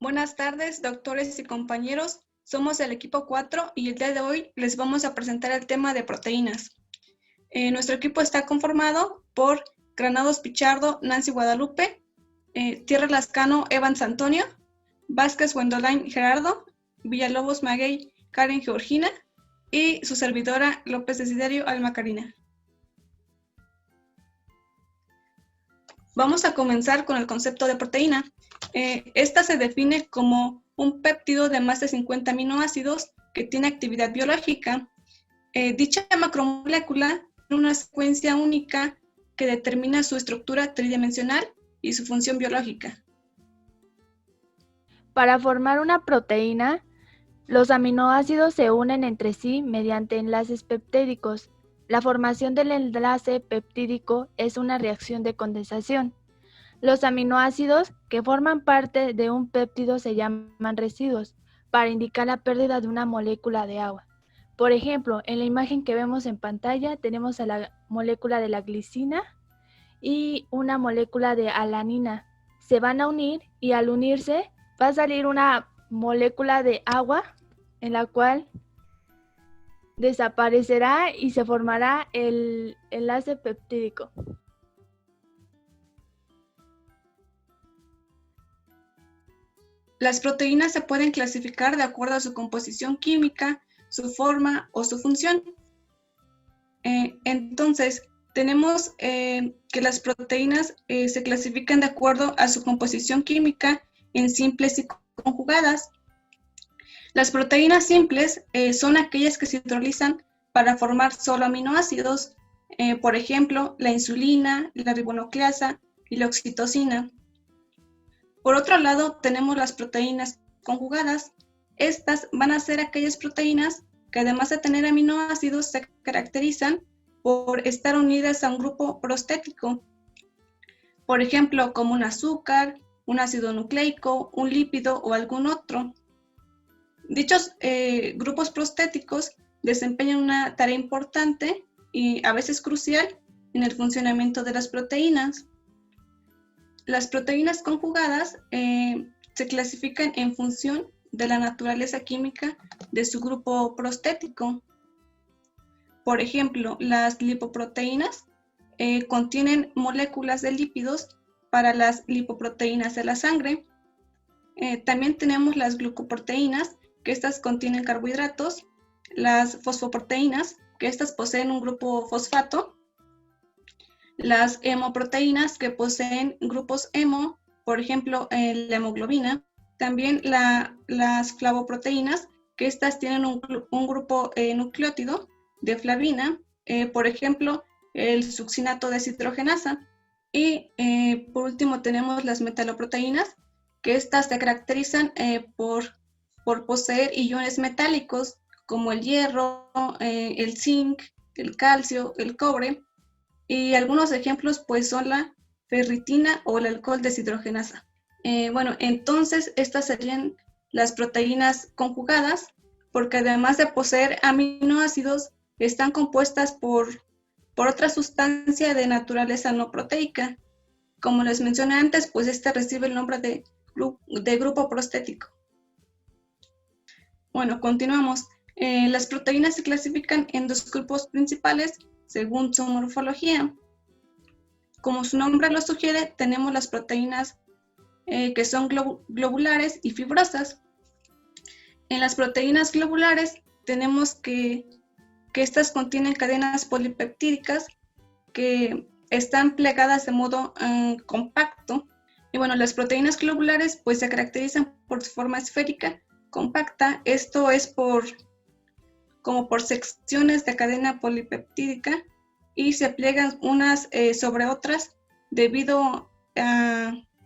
Buenas tardes, doctores y compañeros. Somos el equipo 4 y el día de hoy les vamos a presentar el tema de proteínas. Nuestro equipo está conformado por Granados Pichardo, Nancy Guadalupe, Tierra Lascano, Evans Antonio, Vázquez Wendolain Gerardo, Villalobos Maguey, Karen Georgina y su servidora López Desiderio Alma Karina. Vamos a comenzar con el concepto de proteína. Esta se define como un péptido de más de 50 aminoácidos que tiene actividad biológica. Dicha macromolécula tiene una secuencia única que determina su estructura tridimensional y su función biológica. Para formar una proteína, los aminoácidos se unen entre sí mediante enlaces peptídicos. La formación del enlace peptídico es una reacción de condensación. Los aminoácidos que forman parte de un péptido se llaman residuos, para indicar la pérdida de una molécula de agua. Por ejemplo, en la imagen que vemos en pantalla tenemos a la molécula de la glicina y una molécula de alanina. Se van a unir y al unirse va a salir una molécula de agua en la cual desaparecerá y se formará el enlace peptídico. Las proteínas se pueden clasificar de acuerdo a su composición química, su forma o su función. Entonces, tenemos que las proteínas se clasifican de acuerdo a su composición química en simples y conjugadas. Las proteínas simples son aquellas que se hidrolizan para formar solo aminoácidos, por ejemplo, la insulina, la ribonucleasa y la oxitocina. Por otro lado, tenemos las proteínas conjugadas. Estas van a ser aquellas proteínas que además de tener aminoácidos se caracterizan por estar unidas a un grupo prostético, por ejemplo, como un azúcar, un ácido nucleico, un lípido o algún otro. Dichos grupos prostéticos desempeñan una tarea importante y a veces crucial en el funcionamiento de las proteínas. Las proteínas conjugadas se clasifican en función de la naturaleza química de su grupo prostético. Por ejemplo, las lipoproteínas contienen moléculas de lípidos para las lipoproteínas de la sangre. También tenemos las glucoproteínas, que estas contienen carbohidratos, las fosfoproteínas, que estas poseen un grupo fosfato, las hemoproteínas, que poseen grupos hemo, por ejemplo, la hemoglobina, también las flavoproteínas, que estas tienen un grupo nucleótido de flavina, por ejemplo, el succinato deshidrogenasa, y por último tenemos las metaloproteínas, que estas se caracterizan por poseer iones metálicos como el hierro, el zinc, el calcio, el cobre, y algunos ejemplos pues son la ferritina o el alcohol deshidrogenasa. Bueno, entonces estas serían las proteínas conjugadas, porque además de poseer aminoácidos, están compuestas por otra sustancia de naturaleza no proteica. Como les mencioné antes, pues este recibe el nombre de grupo prostético. Bueno, continuamos. Las proteínas se clasifican en dos grupos principales según su morfología. Como su nombre lo sugiere, tenemos las proteínas que son globulares y fibrosas. En las proteínas globulares tenemos que estas contienen cadenas polipeptídicas que están plegadas de modo compacto. Y bueno, las proteínas globulares pues se caracterizan por su forma esférica, compacta. Esto es como por secciones de cadena polipeptídica y se pliegan unas sobre otras debido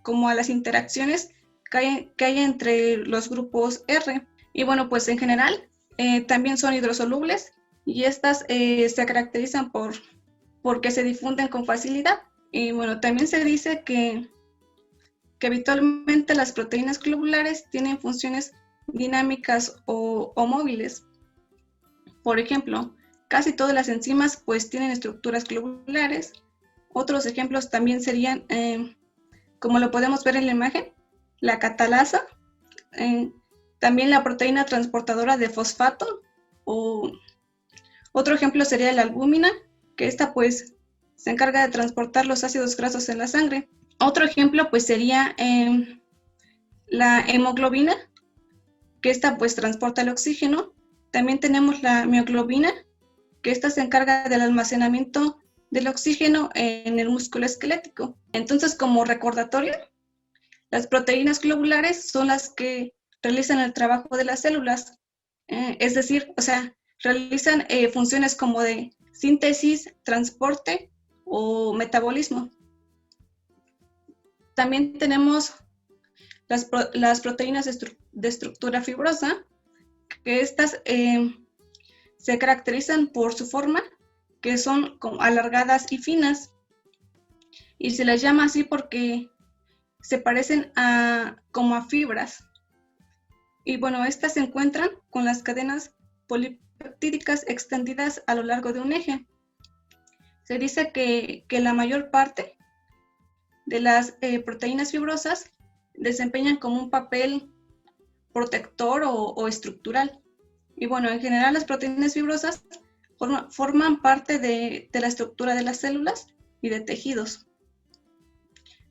como a las interacciones que hay entre los grupos R. Y bueno, pues en general también son hidrosolubles y estas se caracterizan porque se difunden con facilidad. Y bueno, también se dice que habitualmente las proteínas globulares tienen funciones dinámicas o móviles. Por ejemplo, casi todas las enzimas pues tienen estructuras globulares. Otros ejemplos también serían, como lo podemos ver en la imagen, la catalasa, también la proteína transportadora de fosfato, o otro ejemplo sería la albúmina, que esta pues se encarga de transportar los ácidos grasos en la sangre. Otro ejemplo pues sería la hemoglobina, que esta pues transporta el oxígeno. También tenemos la mioglobina, que esta se encarga del almacenamiento del oxígeno en el músculo esquelético. Entonces, como recordatorio, las proteínas globulares son las que realizan el trabajo de las células, es decir, realizan funciones como de síntesis, transporte o metabolismo. También tenemos las proteínas de estructura fibrosa, que estas se caracterizan por su forma, que son como alargadas y finas, y se las llama así porque se parecen como a fibras. Y bueno, estas se encuentran con las cadenas polipeptídicas extendidas a lo largo de un eje. Se dice que la mayor parte de las proteínas fibrosas desempeñan como un papel protector o estructural. Y bueno, en general las proteínas fibrosas forman parte de la estructura de las células y de tejidos.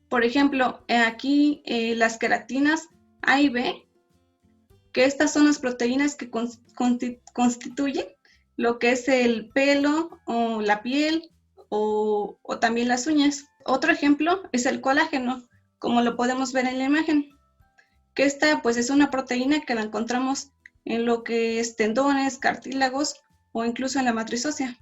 Por ejemplo, aquí las queratinas A y B, que estas son las proteínas que constituyen lo que es el pelo o la piel o también las uñas. Otro ejemplo es el colágeno, como lo podemos ver en la imagen, que esta pues es una proteína que la encontramos en lo que es tendones, cartílagos o incluso en la matriz ósea.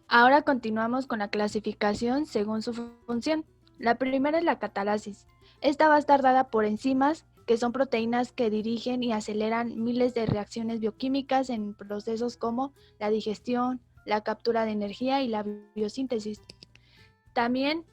Ahora continuamos con la clasificación según su función. La primera es la catalasis. Esta va a estar dada por enzimas, que son proteínas que dirigen y aceleran miles de reacciones bioquímicas en procesos como la digestión, la captura de energía y la biosíntesis. También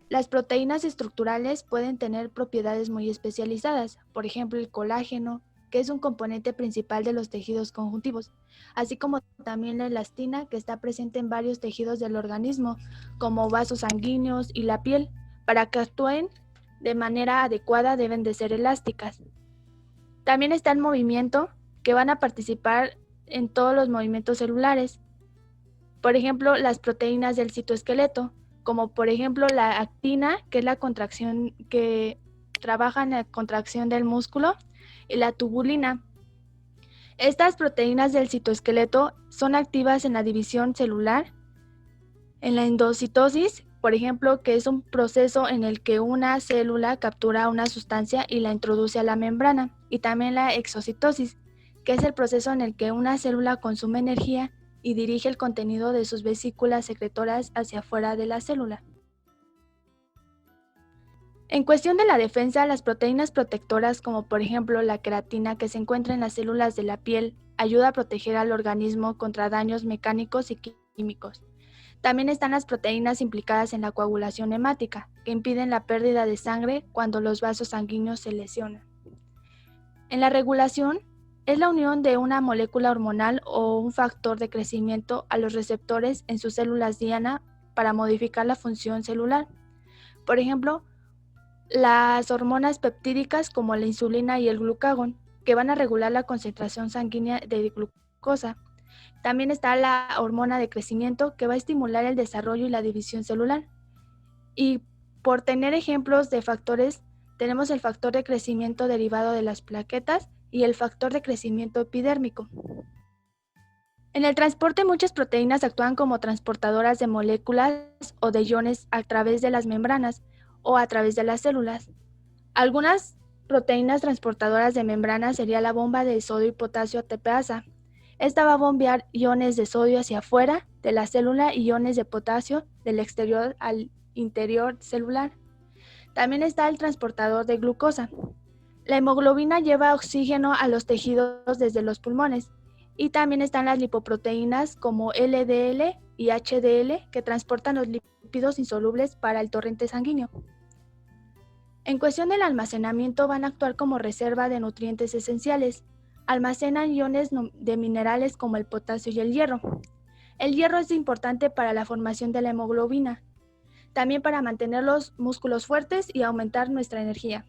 las proteínas estructurales pueden tener propiedades muy especializadas, por ejemplo el colágeno, que es un componente principal de los tejidos conjuntivos, así como también la elastina, que está presente en varios tejidos del organismo, como vasos sanguíneos y la piel. Para que actúen de manera adecuada deben de ser elásticas. También está el movimiento, que van a participar en todos los movimientos celulares. Por ejemplo, las proteínas del citoesqueleto, como por ejemplo la actina, que es la contracción que trabaja en la contracción del músculo, y la tubulina. Estas proteínas del citoesqueleto son activas en la división celular, en la endocitosis, por ejemplo, que es un proceso en el que una célula captura una sustancia y la introduce a la membrana, y también la exocitosis, que es el proceso en el que una célula consume energía y dirige el contenido de sus vesículas secretoras hacia afuera de la célula. En cuestión de la defensa, las proteínas protectoras, como por ejemplo la queratina que se encuentra en las células de la piel, ayuda a proteger al organismo contra daños mecánicos y químicos. También están las proteínas implicadas en la coagulación hemática, que impiden la pérdida de sangre cuando los vasos sanguíneos se lesionan. En la regulación, es la unión de una molécula hormonal o un factor de crecimiento a los receptores en sus células diana para modificar la función celular. Por ejemplo, las hormonas peptídicas como la insulina y el glucagón, que van a regular la concentración sanguínea de glucosa. También está la hormona de crecimiento, que va a estimular el desarrollo y la división celular. Y por tener ejemplos de factores, tenemos el factor de crecimiento derivado de las plaquetas y el factor de crecimiento epidérmico. En el transporte, muchas proteínas actúan como transportadoras de moléculas o de iones a través de las membranas o a través de las células. Algunas proteínas transportadoras de membranas sería la bomba de sodio y potasio ATPasa. Esta va a bombear iones de sodio hacia afuera de la célula y iones de potasio del exterior al interior celular. También está el transportador de glucosa. La hemoglobina lleva oxígeno a los tejidos desde los pulmones. Y también están las lipoproteínas como LDL y HDL, que transportan los lípidos insolubles para el torrente sanguíneo. En cuestión del almacenamiento, van a actuar como reserva de nutrientes esenciales. Almacenan iones de minerales como el potasio y el hierro. El hierro es importante para la formación de la hemoglobina, también para mantener los músculos fuertes y aumentar nuestra energía.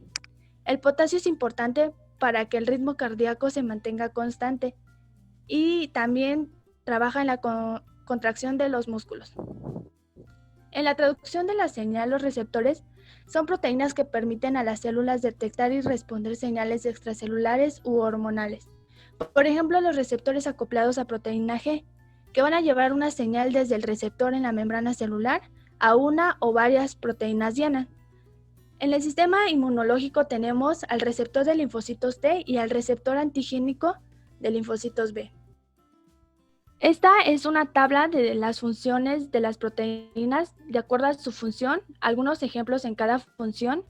El potasio es importante para que el ritmo cardíaco se mantenga constante y también trabaja en la contracción de los músculos. En la traducción de la señal, los receptores son proteínas que permiten a las células detectar y responder señales extracelulares u hormonales. Por ejemplo, los receptores acoplados a proteína G, que van a llevar una señal desde el receptor en la membrana celular a una o varias proteínas diana. En el sistema inmunológico tenemos al receptor de linfocitos T y al receptor antigénico de linfocitos B. Esta es una tabla de las funciones de las proteínas de acuerdo a su función, algunos ejemplos en cada función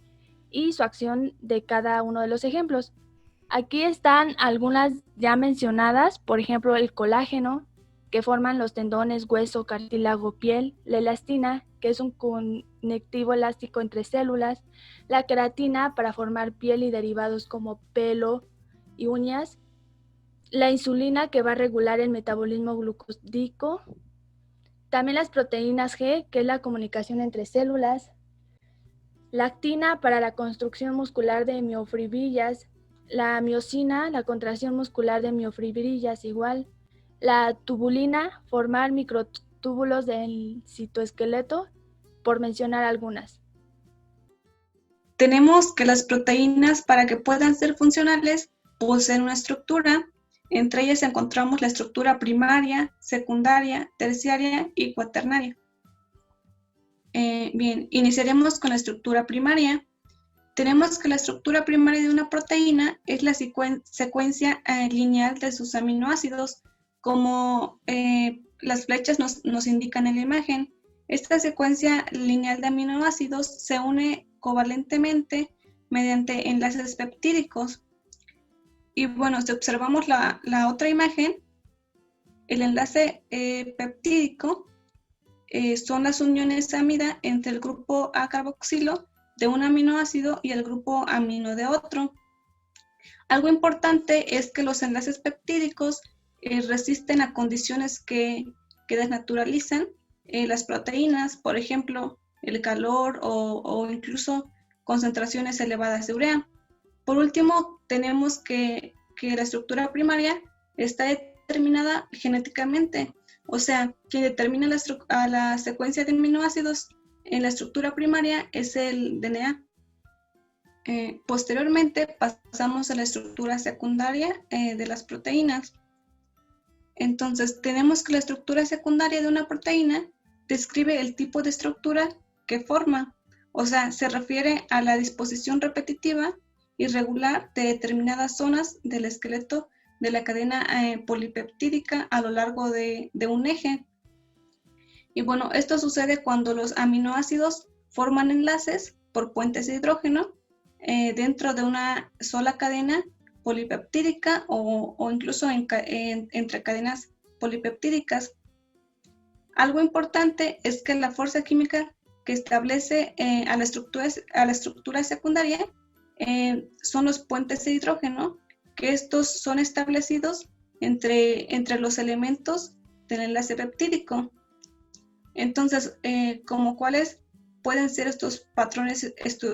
y su acción de cada uno de los ejemplos. Aquí están algunas ya mencionadas, por ejemplo el colágeno, que forman los tendones, hueso, cartílago, piel, la elastina, que es un conectivo elástico entre células, la queratina para formar piel y derivados como pelo y uñas, la insulina que va a regular el metabolismo glucódico, también las proteínas G, que es la comunicación entre células, la actina para la construcción muscular de miofibrillas, la miosina, la contracción muscular de miofibrillas igual, la tubulina, formar microtúbulos del citoesqueleto, por mencionar algunas. Tenemos que las proteínas, para que puedan ser funcionales, poseen una estructura. Entre ellas encontramos la estructura primaria, secundaria, terciaria y cuaternaria. Bien, iniciaremos con la estructura primaria. Tenemos que la estructura primaria de una proteína es la secuencia lineal de sus aminoácidos, como las flechas nos indican en la imagen. Esta secuencia lineal de aminoácidos se une covalentemente mediante enlaces peptídicos. Y bueno, si observamos la otra imagen, el enlace peptídico son las uniones amida entre el grupo A-carboxilo de un aminoácido y el grupo amino de otro. Algo importante es que los enlaces peptídicos resisten a condiciones que desnaturalizan las proteínas, por ejemplo, el calor o incluso concentraciones elevadas de urea. Por último, tenemos que la estructura primaria está determinada genéticamente, o sea, quien determina la secuencia de aminoácidos en la estructura primaria es el DNA. Posteriormente pasamos a la estructura secundaria de las proteínas. Entonces, tenemos que la estructura secundaria de una proteína describe el tipo de estructura que forma, o sea, se refiere a la disposición repetitiva y regular de determinadas zonas del esqueleto de la cadena polipeptídica a lo largo de un eje. Y bueno, esto sucede cuando los aminoácidos forman enlaces por puentes de hidrógeno dentro de una sola cadena polipeptídica o incluso entre cadenas polipeptídicas. Algo importante es que la fuerza química que establece a la estructura secundaria son los puentes de hidrógeno, que estos son establecidos entre los elementos del enlace peptídico. Entonces, como cuáles pueden ser estos patrones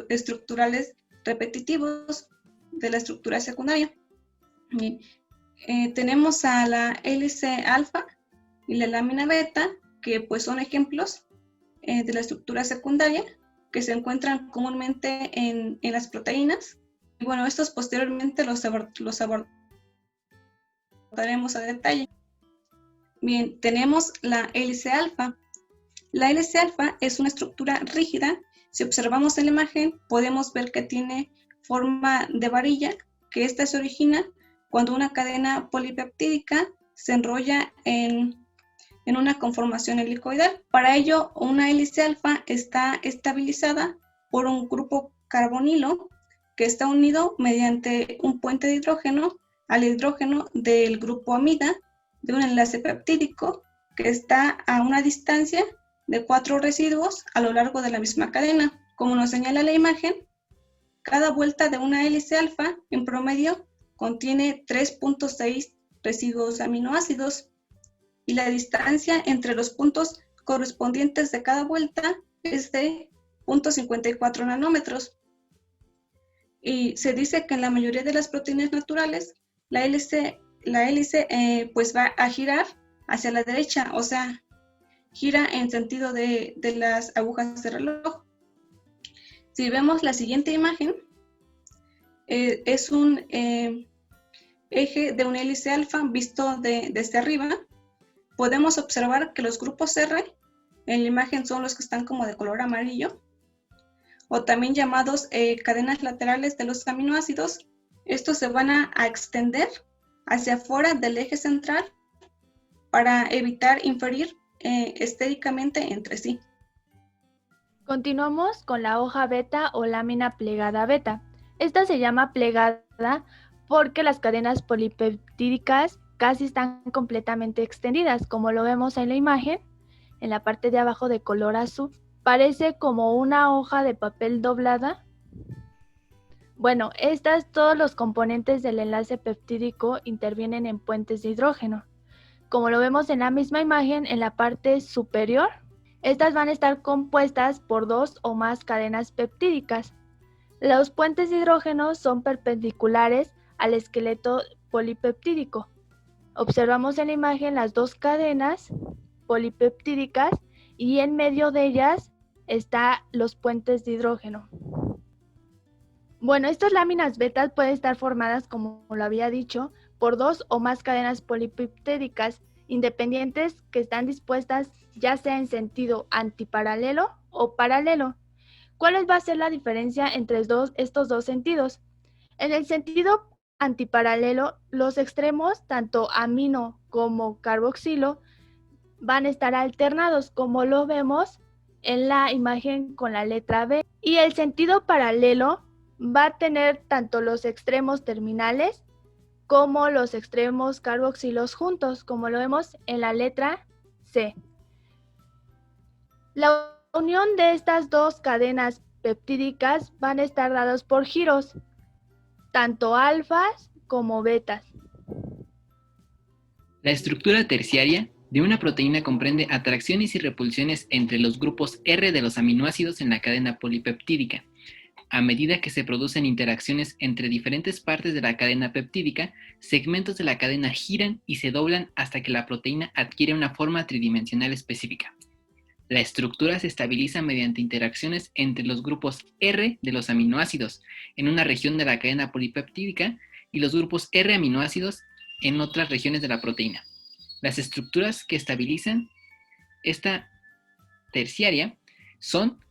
estructurales repetitivos de la estructura secundaria. Tenemos a la hélice alfa y la lámina beta, que pues son ejemplos de la estructura secundaria que se encuentran comúnmente en las proteínas. Y bueno, estos posteriormente los abordaremos a detalle. Bien, tenemos la hélice alfa. La hélice alfa es una estructura rígida. Si observamos en la imagen, podemos ver que tiene forma de varilla, que esta se origina cuando una cadena polipeptídica se enrolla en una conformación helicoidal. Para ello, una hélice alfa está estabilizada por un grupo carbonilo que está unido mediante un puente de hidrógeno al hidrógeno del grupo amida de un enlace peptídico que está a una distancia de 4 residuos a lo largo de la misma cadena. Como nos señala la imagen, cada vuelta de una hélice alfa en promedio contiene 3.6 residuos aminoácidos y la distancia entre los puntos correspondientes de cada vuelta es de 0.54 nanómetros. Y se dice que en la mayoría de las proteínas naturales, la hélice pues va a girar hacia la derecha, o sea, gira en sentido de las agujas de reloj. Si vemos la siguiente imagen, es un eje de un hélice alfa visto desde arriba. Podemos observar que los grupos R en la imagen son los que están como de color amarillo, o también llamados cadenas laterales de los aminoácidos. Estos se van a extender hacia afuera del eje central para evitar inferir estéricamente entre sí. Continuamos con la hoja beta o lámina plegada beta. Esta se llama plegada porque las cadenas polipeptídicas casi están completamente extendidas, como lo vemos en la imagen, en la parte de abajo de color azul. Parece como una hoja de papel doblada. Bueno, todos los componentes del enlace peptídico intervienen en puentes de hidrógeno. Como lo vemos en la misma imagen, en la parte superior, estas van a estar compuestas por 2 o más cadenas peptídicas. Los puentes de hidrógeno son perpendiculares al esqueleto polipeptídico. Observamos en la imagen las 2 cadenas polipeptídicas y en medio de ellas están los puentes de hidrógeno. Bueno, estas láminas betas pueden estar formadas, como lo había dicho, por 2 o más cadenas polipeptídicas independientes que están dispuestas ya sea en sentido antiparalelo o paralelo. ¿Cuál va a ser la diferencia entre estos dos sentidos? En el sentido antiparalelo, los extremos, tanto amino como carboxilo, van a estar alternados, como lo vemos en la imagen con la letra B. Y el sentido paralelo va a tener tanto los extremos terminales como los extremos carboxilos juntos, como lo vemos en la letra C. La unión de estas 2 cadenas peptídicas van a estar dadas por giros, tanto alfas como betas. La estructura terciaria de una proteína comprende atracciones y repulsiones entre los grupos R de los aminoácidos en la cadena polipeptídica. A medida que se producen interacciones entre diferentes partes de la cadena peptídica, segmentos de la cadena giran y se doblan hasta que la proteína adquiere una forma tridimensional específica. La estructura se estabiliza mediante interacciones entre los grupos R de los aminoácidos en una región de la cadena polipeptídica y los grupos R aminoácidos en otras regiones de la proteína. Las estructuras que estabilizan esta terciaria son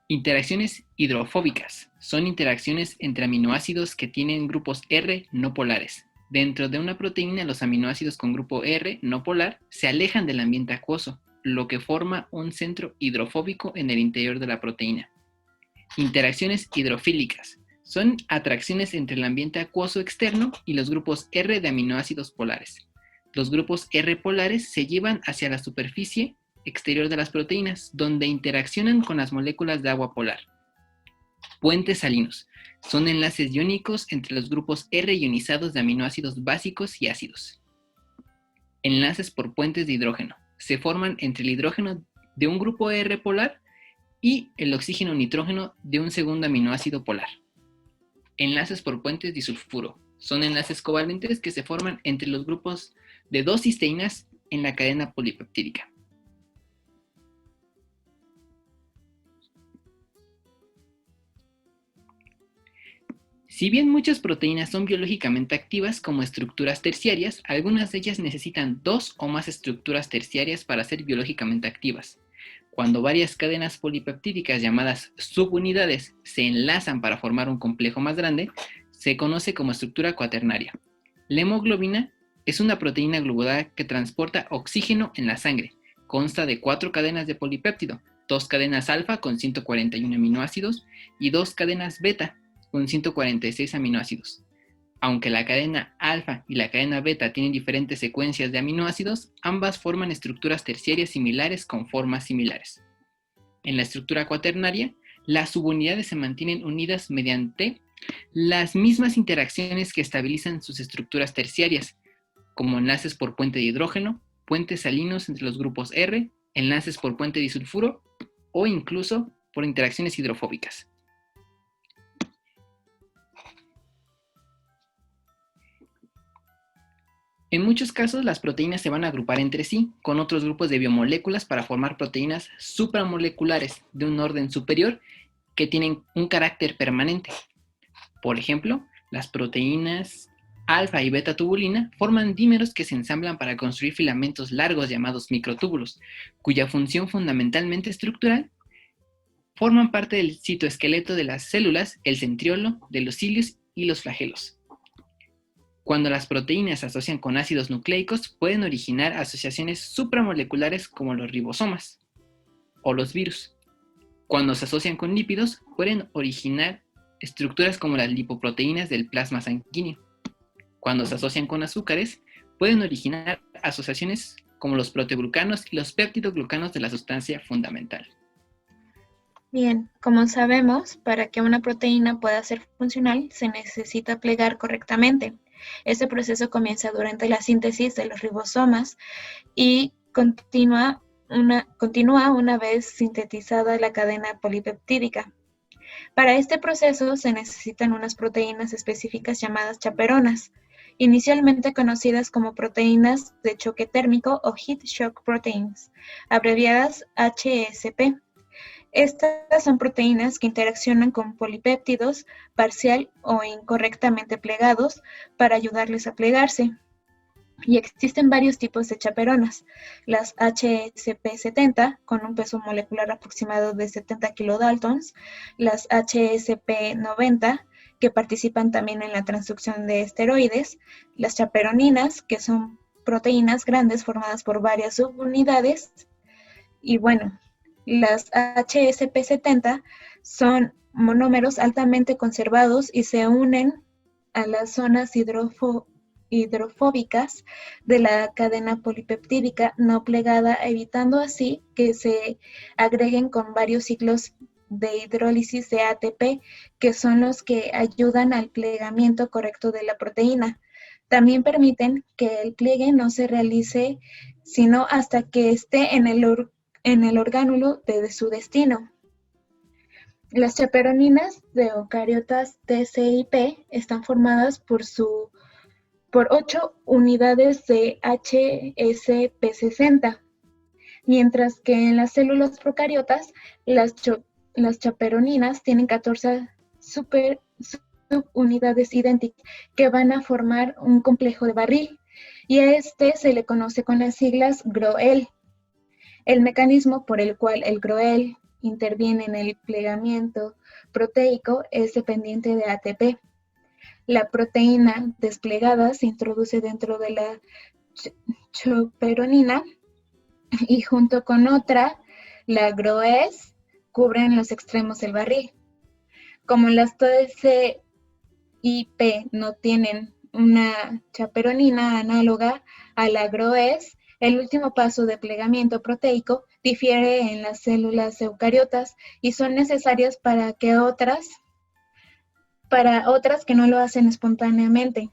interacciones hidrofóbicas. Son interacciones entre aminoácidos que tienen grupos R no polares. Dentro de una proteína, los aminoácidos con grupo R no polar se alejan del ambiente acuoso, lo que forma un centro hidrofóbico en el interior de la proteína. Interacciones hidrofílicas. Son atracciones entre el ambiente acuoso externo y los grupos R de aminoácidos polares. Los grupos R polares se llevan hacia la superficie exterior de las proteínas, donde interaccionan con las moléculas de agua polar. Puentes salinos. Son enlaces iónicos entre los grupos R ionizados de aminoácidos básicos y ácidos. Enlaces por puentes de hidrógeno. Se forman entre el hidrógeno de un grupo R polar y el oxígeno nitrógeno de un segundo aminoácido polar. Enlaces por puentes disulfuro. Son enlaces covalentes que se forman entre los grupos de 2 cisteínas en la cadena polipeptídica. Si bien muchas proteínas son biológicamente activas como estructuras terciarias, algunas de ellas necesitan 2 o más estructuras terciarias para ser biológicamente activas. Cuando varias cadenas polipeptídicas llamadas subunidades se enlazan para formar un complejo más grande, se conoce como estructura cuaternaria. La hemoglobina es una proteína globulada que transporta oxígeno en la sangre. Consta de 4 cadenas de polipéptido, 2 cadenas alfa con 141 aminoácidos y 2 cadenas beta con 146 aminoácidos. Aunque la cadena alfa y la cadena beta tienen diferentes secuencias de aminoácidos, ambas forman estructuras terciarias similares con formas similares. En la estructura cuaternaria, las subunidades se mantienen unidas mediante las mismas interacciones que estabilizan sus estructuras terciarias, como enlaces por puente de hidrógeno, puentes salinos entre los grupos R, enlaces por puente disulfuro o incluso por interacciones hidrofóbicas. En muchos casos, las proteínas se van a agrupar entre sí con otros grupos de biomoléculas para formar proteínas supramoleculares de un orden superior que tienen un carácter permanente. Por ejemplo, las proteínas alfa y beta tubulina forman dímeros que se ensamblan para construir filamentos largos llamados microtúbulos, cuya función fundamentalmente estructural forman parte del citoesqueleto de las células, el centriolo, de los cilios y los flagelos. Cuando las proteínas se asocian con ácidos nucleicos, pueden originar asociaciones supramoleculares como los ribosomas o los virus. Cuando se asocian con lípidos, pueden originar estructuras como las lipoproteínas del plasma sanguíneo. Cuando se asocian con azúcares, pueden originar asociaciones como los proteoglucanos y los péptidoglucanos de la sustancia fundamental. Bien, como sabemos, para que una proteína pueda ser funcional, se necesita plegar correctamente. Este proceso comienza durante la síntesis de los ribosomas y continúa una vez sintetizada la cadena polipeptídica. Para este proceso se necesitan unas proteínas específicas llamadas chaperonas, inicialmente conocidas como proteínas de choque térmico o Heat Shock Proteins, abreviadas HSP. Estas son proteínas que interaccionan con polipéptidos parcial o incorrectamente plegados para ayudarles a plegarse. Y existen varios tipos de chaperonas, las HSP70 con un peso molecular aproximado de 70 kilodaltons, las HSP90 que participan también en la transducción de esteroides, las chaperoninas que son proteínas grandes formadas por varias subunidades y bueno, las HSP70 son monómeros altamente conservados y se unen a las zonas hidrofóbicas de la cadena polipeptídica no plegada, evitando así que se agreguen con varios ciclos de hidrólisis de ATP, que son los que ayudan al plegamiento correcto de la proteína. También permiten que el pliegue no se realice sino hasta que esté en el orgánulo de su destino. Las chaperoninas de eucariotas TCIP están formadas por 8 unidades de HSP60, mientras que en las células procariotas las chaperoninas tienen 14 subunidades idénticas que van a formar un complejo de barril, y a este se le conoce con las siglas GROEL. El mecanismo por el cual el GROEL interviene en el plegamiento proteico es dependiente de ATP. La proteína desplegada se introduce dentro de la chaperonina y junto con otra, la GROES, cubren los extremos del barril. Como las TCIP no tienen una chaperonina análoga a la GROES, el último paso de plegamiento proteico difiere en las células eucariotas y son necesarias para otras que no lo hacen espontáneamente.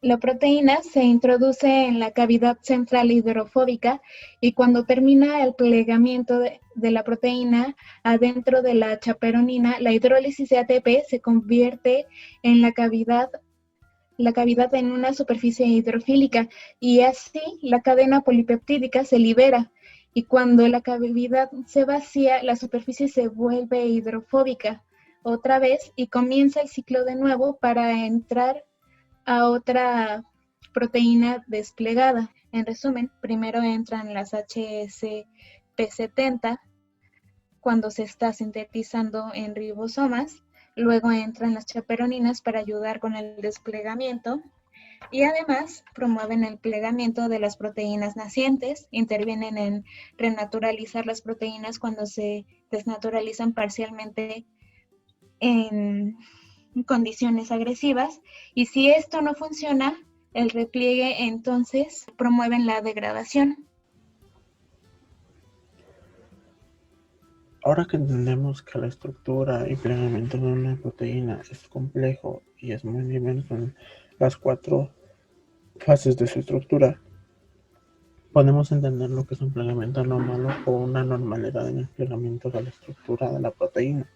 La proteína se introduce en la cavidad central hidrofóbica y cuando termina el plegamiento de la proteína adentro de la chaperonina, la hidrólisis de ATP se convierte en la cavidad en una superficie hidrofílica y así la cadena polipeptídica se libera, y cuando la cavidad se vacía, la superficie se vuelve hidrofóbica otra vez y comienza el ciclo de nuevo para entrar a otra proteína desplegada. En resumen, primero entran las HSP70 cuando se está sintetizando en ribosomas, luego entran las chaperoninas para ayudar con el desplegamiento y además promueven el plegamiento de las proteínas nacientes, intervienen en renaturalizar las proteínas cuando se desnaturalizan parcialmente en condiciones agresivas, y si esto no funciona, el repliegue entonces promueven la degradación. Ahora que entendemos que la estructura y plegamiento de una proteína es complejo y es muy diverso en las 4 fases de su estructura, podemos entender lo que es un plegamiento anómalo o una anormalidad en el plegamiento de la estructura de la proteína.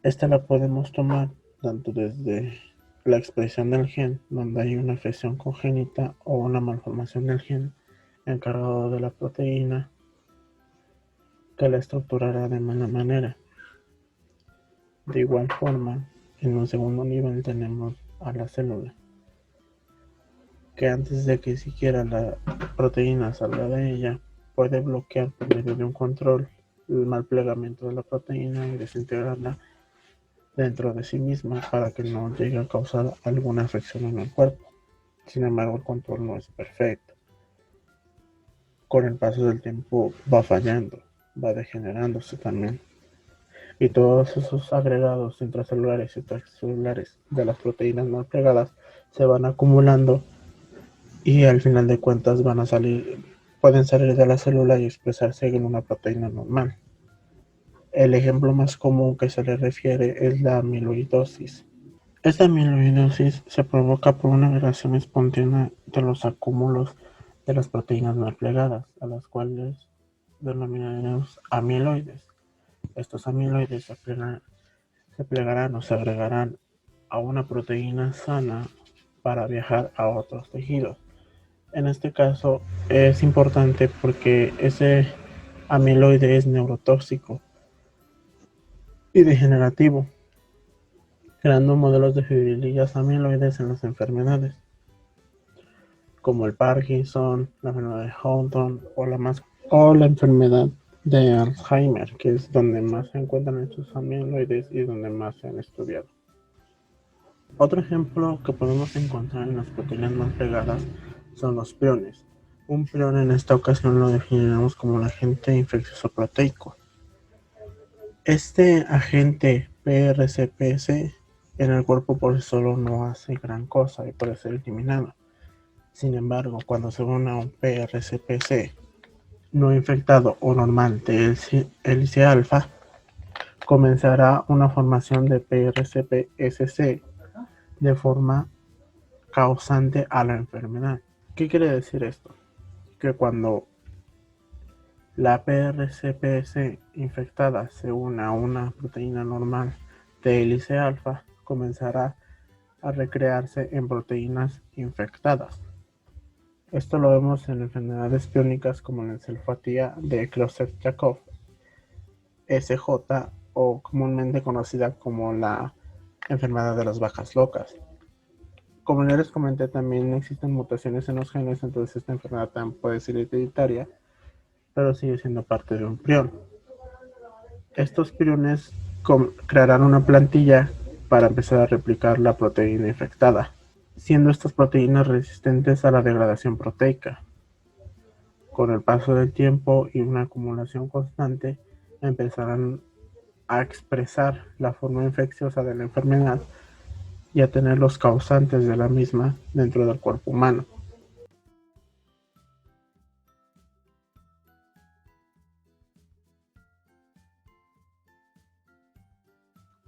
Esta la podemos tomar tanto desde la expresión del gen, donde hay una afección congénita o una malformación del gen encargado de la proteína que la estructurará de mala manera. De igual forma, en un segundo nivel tenemos a la célula, que antes de que siquiera la proteína salga de ella, puede bloquear por medio de un control el mal plegamiento de la proteína y desintegrarla dentro de sí misma para que no llegue a causar alguna afección en el cuerpo. Sin embargo, el control no es perfecto. Con el paso del tiempo va fallando, va degenerándose también. Y todos esos agregados intracelulares y extracelulares de las proteínas mal plegadas se van acumulando y al final de cuentas pueden salir de la célula y expresarse en una proteína normal. El ejemplo más común que se le refiere es la amiloidosis. Esta amiloidosis se provoca por una agregación espontánea de los acúmulos de las proteínas mal plegadas, a las cuales denominamos amiloides. Estos amiloides se plegarán o se agregarán a una proteína sana para viajar a otros tejidos. En este caso es importante porque ese amiloide es neurotóxico y degenerativo, creando modelos de fibrillas amiloides en las enfermedades, como el Parkinson, la enfermedad de Huntington o la enfermedad de Alzheimer, que es donde más se encuentran estos amiloides y donde más se han estudiado. Otro ejemplo que podemos encontrar en las proteínas más pegadas son los priones. Un prion en esta ocasión lo definiremos como el agente infeccioso proteico. Este agente PRCPC en el cuerpo por sí solo no hace gran cosa y puede ser eliminado. Sin embargo, cuando se une a un PRCPC no infectado o normal de hélice alfa, comenzará una formación de PRCPSC de forma causante a la enfermedad. ¿Qué quiere decir esto? Que cuando la PRCPS infectada se une a una proteína normal de hélice alfa, comenzará a recrearse en proteínas infectadas. Esto lo vemos en enfermedades priónicas como la encefalopatía de Creutzfeldt-Jakob, SJ, o comúnmente conocida como la enfermedad de las vacas locas. Como ya les comenté, también existen mutaciones en los genes, entonces esta enfermedad también puede ser hereditaria, pero sigue siendo parte de un prion. Estos priones crearán una plantilla para empezar a replicar la proteína infectada, siendo estas proteínas resistentes a la degradación proteica. Con el paso del tiempo y una acumulación constante, empezarán a expresar la forma infecciosa de la enfermedad y a tener los causantes de la misma dentro del cuerpo humano.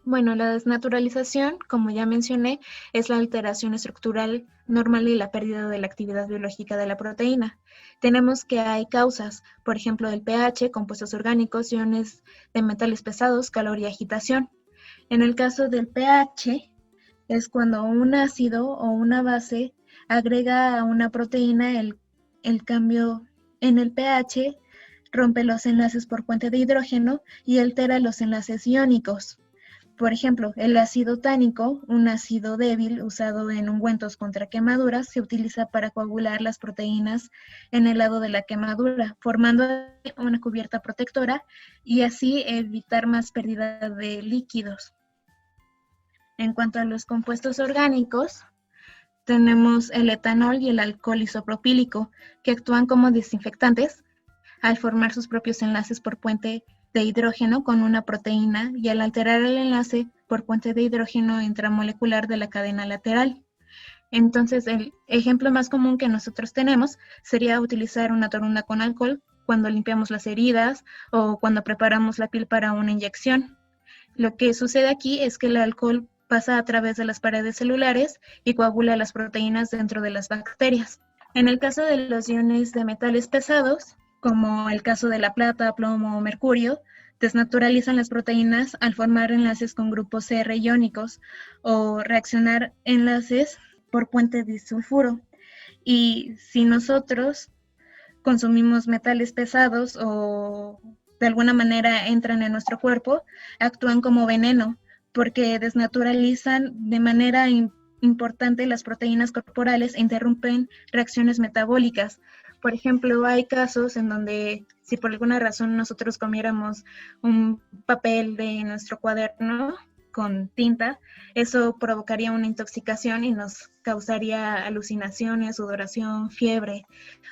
Bueno, la desnaturalización, como ya mencioné, es la alteración estructural normal y la pérdida de la actividad biológica de la proteína. Tenemos que hay causas, por ejemplo, el pH, compuestos orgánicos, iones de metales pesados, calor y agitación. En el caso del pH, es cuando un ácido o una base agrega a una proteína el cambio en el pH, rompe los enlaces por puente de hidrógeno y altera los enlaces iónicos. Por ejemplo, el ácido tánico, un ácido débil usado en ungüentos contra quemaduras, se utiliza para coagular las proteínas en el lado de la quemadura, formando una cubierta protectora y así evitar más pérdida de líquidos. En cuanto a los compuestos orgánicos, tenemos el etanol y el alcohol isopropílico, que actúan como desinfectantes al formar sus propios enlaces por puente de hidrógeno con una proteína y al alterar el enlace por puente de hidrógeno intramolecular de la cadena lateral. Entonces, el ejemplo más común que nosotros tenemos sería utilizar una torunda con alcohol cuando limpiamos las heridas o cuando preparamos la piel para una inyección. Lo que sucede aquí es que el alcohol pasa a través de las paredes celulares y coagula las proteínas dentro de las bacterias. En el caso de los iones de metales pesados, como el caso de la plata, plomo o mercurio, desnaturalizan las proteínas al formar enlaces con grupos CR iónicos o reaccionar enlaces por puente disulfuro. Y si nosotros consumimos metales pesados o de alguna manera entran en nuestro cuerpo, actúan como veneno porque desnaturalizan de manera importante las proteínas corporales e interrumpen reacciones metabólicas. Por ejemplo, hay casos en donde si por alguna razón nosotros comiéramos un papel de nuestro cuaderno con tinta, eso provocaría una intoxicación y nos causaría alucinaciones, sudoración, fiebre.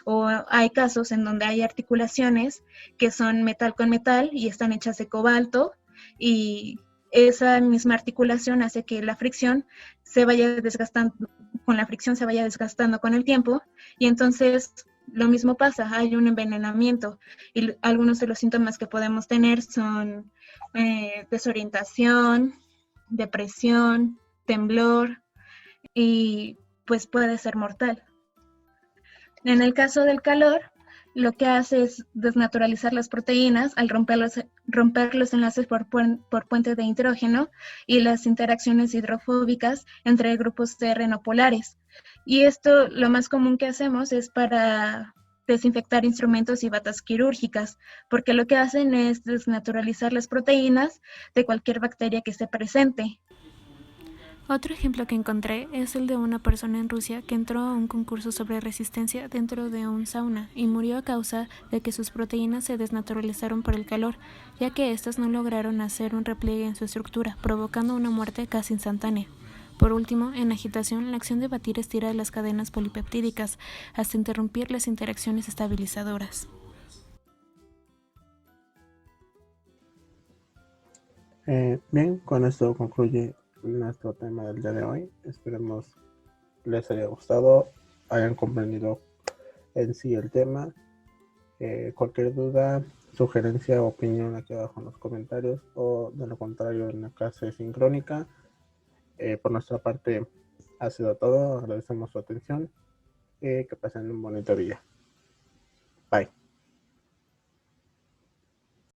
O hay casos en donde hay articulaciones que son metal con metal y están hechas de cobalto y esa misma articulación hace que la fricción se vaya desgastando, con la fricción se vaya desgastando con el tiempo y entonces lo mismo pasa, hay un envenenamiento y algunos de los síntomas que podemos tener son desorientación, depresión, temblor y pues puede ser mortal. En el caso del calor, lo que hace es desnaturalizar las proteínas al romper los enlaces por puentes de nitrógeno y las interacciones hidrofóbicas entre grupos terrenopolares. Y esto lo más común que hacemos es para desinfectar instrumentos y batas quirúrgicas, porque lo que hacen es desnaturalizar las proteínas de cualquier bacteria que esté presente. Otro ejemplo que encontré es el de una persona en Rusia que entró a un concurso sobre resistencia dentro de un sauna y murió a causa de que sus proteínas se desnaturalizaron por el calor, ya que éstas no lograron hacer un repliegue en su estructura, provocando una muerte casi instantánea. Por último, en agitación, la acción de batir estira las cadenas polipeptídicas hasta interrumpir las interacciones estabilizadoras. Bien, con esto concluye nuestro tema del día de hoy. Esperemos les haya gustado, hayan comprendido en sí el tema. Cualquier duda, sugerencia o opinión aquí abajo en los comentarios o de lo contrario en la clase sincrónica. Por nuestra parte ha sido todo, agradecemos su atención y que pasen un bonito día. Bye.